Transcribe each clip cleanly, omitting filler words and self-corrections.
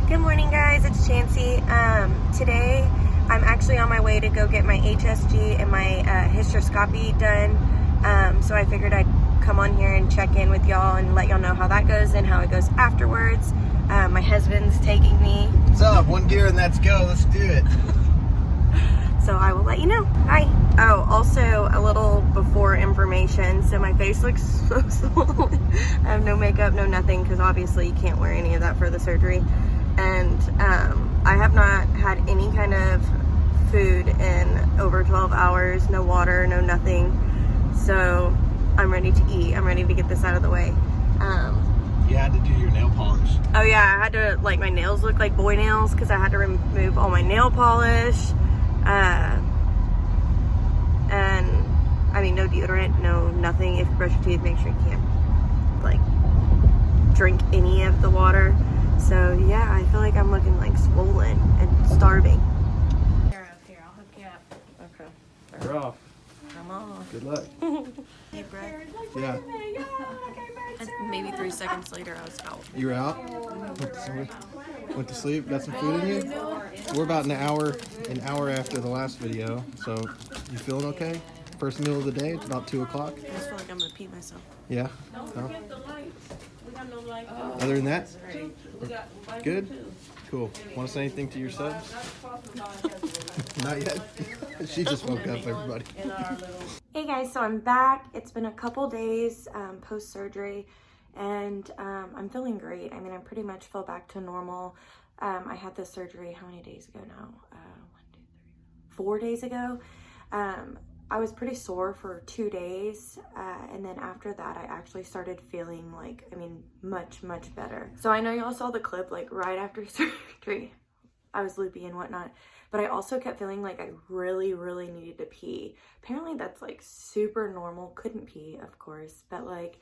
Good morning, guys. It's Chancey. Today I'm actually on my way to go get my HSG and my hysteroscopy done. So I figured I'd come on here and check in with y'all and let y'all know how that goes and how it goes afterwards. My husband's taking me. What's up? One gear and let's go. Let's do it. So I will let you know. Bye. Oh, also a little before information. So my face looks so swollen. I have no makeup, no nothing, because obviously you can't wear any of that for the surgery. And I have not had any kind of food in over 12 hours, no water, no nothing. So I'm ready to eat. I'm ready to get this out of the way. You had to do your nail polish. Oh yeah, I had to, like, my nails look like boy nails because I had to remove all my nail polish. And I mean, no deodorant, no nothing. If you brush your teeth, make sure you can't, like, drink any of the water. So yeah, I feel like I'm looking like swollen and starving. Here, I'll hook you up. Okay. You're off. Come on. Good luck. Deep breath. Yeah. And maybe 3 seconds later, I was out. You were out? Went to sleep? Got some food in you? We're about an hour after the last video. So, you feeling okay? First meal of the day? It's about 2 o'clock. I just feel like I'm gonna pee myself. Yeah? No? Other than that? Good? Cool. Want to say anything to your subs? Not yet. She just woke up, everybody. Hey guys, so I'm back. It's been a couple days post-surgery, and I'm feeling great. I mean, I pretty much feel back to normal. I had this surgery, how many days ago now? 4 days ago. I was pretty sore for 2 days, and then after that, I actually started feeling like, I mean, much better. So I know y'all saw the clip, like, right after surgery. I was loopy and whatnot, but I also kept feeling like I really needed to pee. Apparently that's, like, super normal. Couldn't pee, of course, but, like,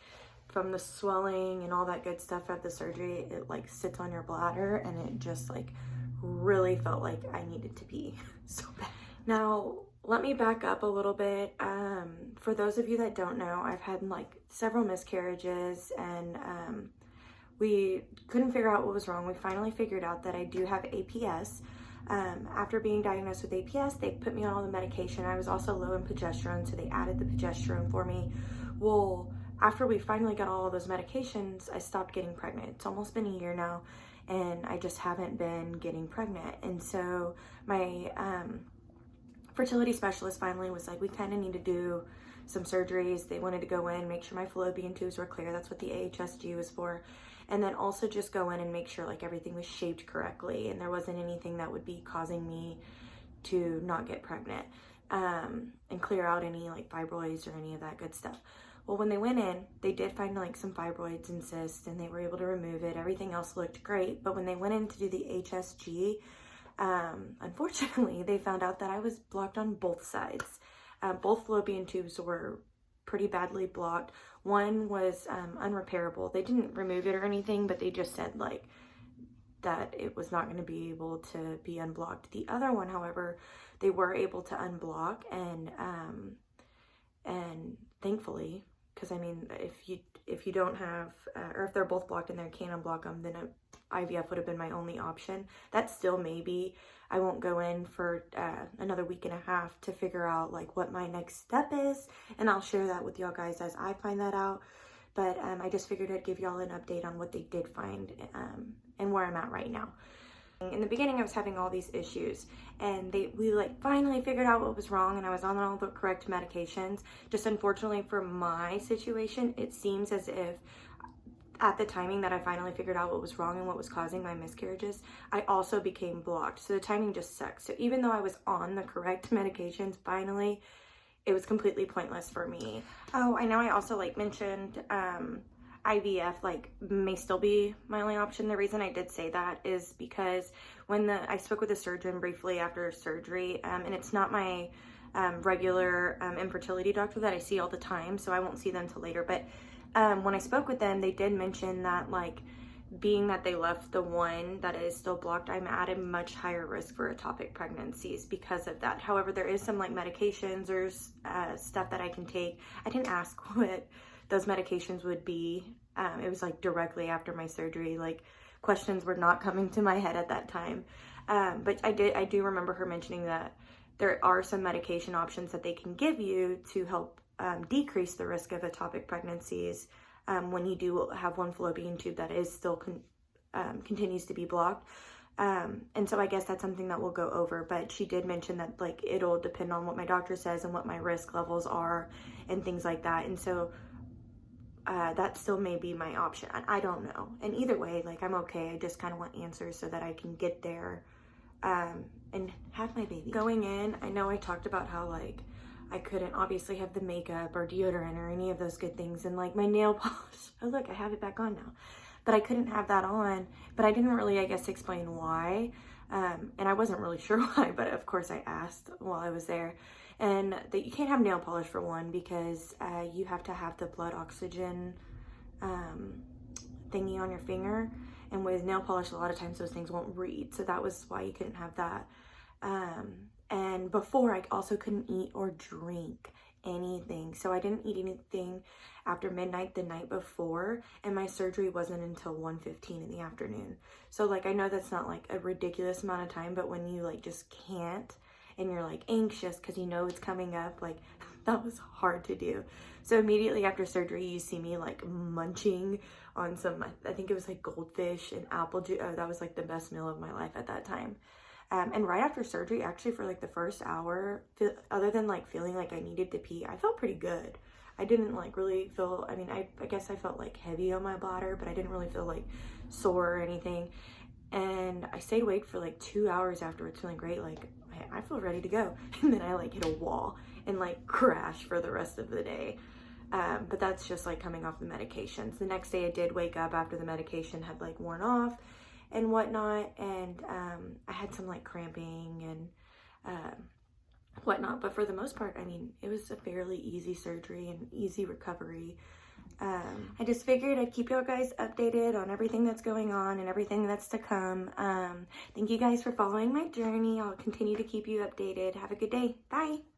from the swelling and all that good stuff at the surgery, it, like, sits on your bladder, and it just, like, really felt like I needed to pee so bad. Now, let me back up a little bit. For those of you that don't know, I've had, like, several miscarriages, and we couldn't figure out what was wrong. We finally figured out that I do have APS. After being diagnosed with APS, they put me on all the medication. I was also low in progesterone, so they added the progesterone for me. Well, after we finally got all of those medications, I stopped getting pregnant. It's almost been a year now, and I just haven't been getting pregnant. And so my fertility specialist finally was like, we kind of need to do some surgeries. They wanted to go in, make sure my fallopian tubes were clear. That's what the AHSG was for. And then also just go in and make sure, like, everything was shaped correctly and there wasn't anything that would be causing me to not get pregnant, and clear out any, like, fibroids or any of that good stuff. Well, when they went in, they did find, like, some fibroids and cysts, and they were able to remove it. Everything else looked great. But when they went in to do the HSG, unfortunately, they found out that I was blocked on both sides. Both fallopian tubes were pretty badly blocked. One was unrepairable. They didn't remove it or anything, but they just said, like, that it was not going to be able to be unblocked. The other one, however, they were able to unblock, and thankfully, because I mean, if you don't have, or if they're both blocked and they can't unblock them, then IVF would have been my only option. That still maybe I won't go in for another week and a half to figure out, like, what my next step is, and I'll share that with y'all guys as I find that out. But I just figured I'd give y'all an update on what they did find, and where I'm at right now. In the beginning, I was having all these issues, and we like finally figured out what was wrong, and I was on all the correct medications. Just unfortunately for my situation, it seems as if at the timing that I finally figured out what was wrong and what was causing my miscarriages, I also became blocked. So the timing just sucks. So even though I was on the correct medications, finally, it was completely pointless for me. Oh, I know I also, like, mentioned IVF, like, may still be my only option. The reason I did say that is because when I spoke with a surgeon briefly after surgery, and it's not my regular infertility doctor that I see all the time, so I won't see them till later, but when I spoke with them, they did mention that, like, being that they left the one that is still blocked, I'm at a much higher risk for ectopic pregnancies because of that. However, there is some, like, medications or stuff that I can take. I didn't ask what those medications would be. It was, like, directly after my surgery, like, questions were not coming to my head at that time. But I do remember her mentioning that there are some medication options that they can give you to help decrease the risk of ectopic pregnancies when you do have one fallopian tube that is still continues to be blocked. And so I guess that's something that we'll go over, but she did mention that like it'll depend on what my doctor says and what my risk levels are and things like that. And so that still may be my option. I don't know. And either way, like I'm okay. I just kind of want answers so that I can get there and have my baby. Going in, I know I talked about how like I couldn't obviously have the makeup or deodorant or any of those good things, and like my nail polish. Oh look, I have it back on now. But I couldn't have that on, but I didn't really, I guess, explain why. And I wasn't really sure why, but of course I asked while I was there. And that you can't have nail polish for one, because you have to have the blood oxygen thingy on your finger. And with nail polish, a lot of times those things won't read. So that was why you couldn't have that. And before, I also couldn't eat or drink anything. So I didn't eat anything after midnight the night before, and my surgery wasn't until 1:15 in the afternoon. So like I know that's not like a ridiculous amount of time, but when you like just can't and you're like anxious because you know it's coming up, like that was hard to do. So immediately after surgery, you see me like munching on some, I think it was like goldfish and apple juice. Oh, that was like the best meal of my life at that time. And right after surgery, actually for like the first hour, other than like feeling like I needed to pee, I felt pretty good. I didn't like really feel, I mean, I guess I felt like heavy on my bladder, but I didn't really feel like sore or anything. And I stayed awake for like 2 hours afterwards, feeling great. Like I feel ready to go. And then I like hit a wall and like crashed for the rest of the day. But that's just like coming off the medications. The next day I did wake up after the medication had like worn off and whatnot, and I had some like cramping and whatnot, but for the most part, I mean, it was a fairly easy surgery and easy recovery. I just figured I'd keep y'all guys updated on everything that's going on and everything that's to come. Thank you guys for following my journey. I'll continue to keep you updated. Have a good day. Bye.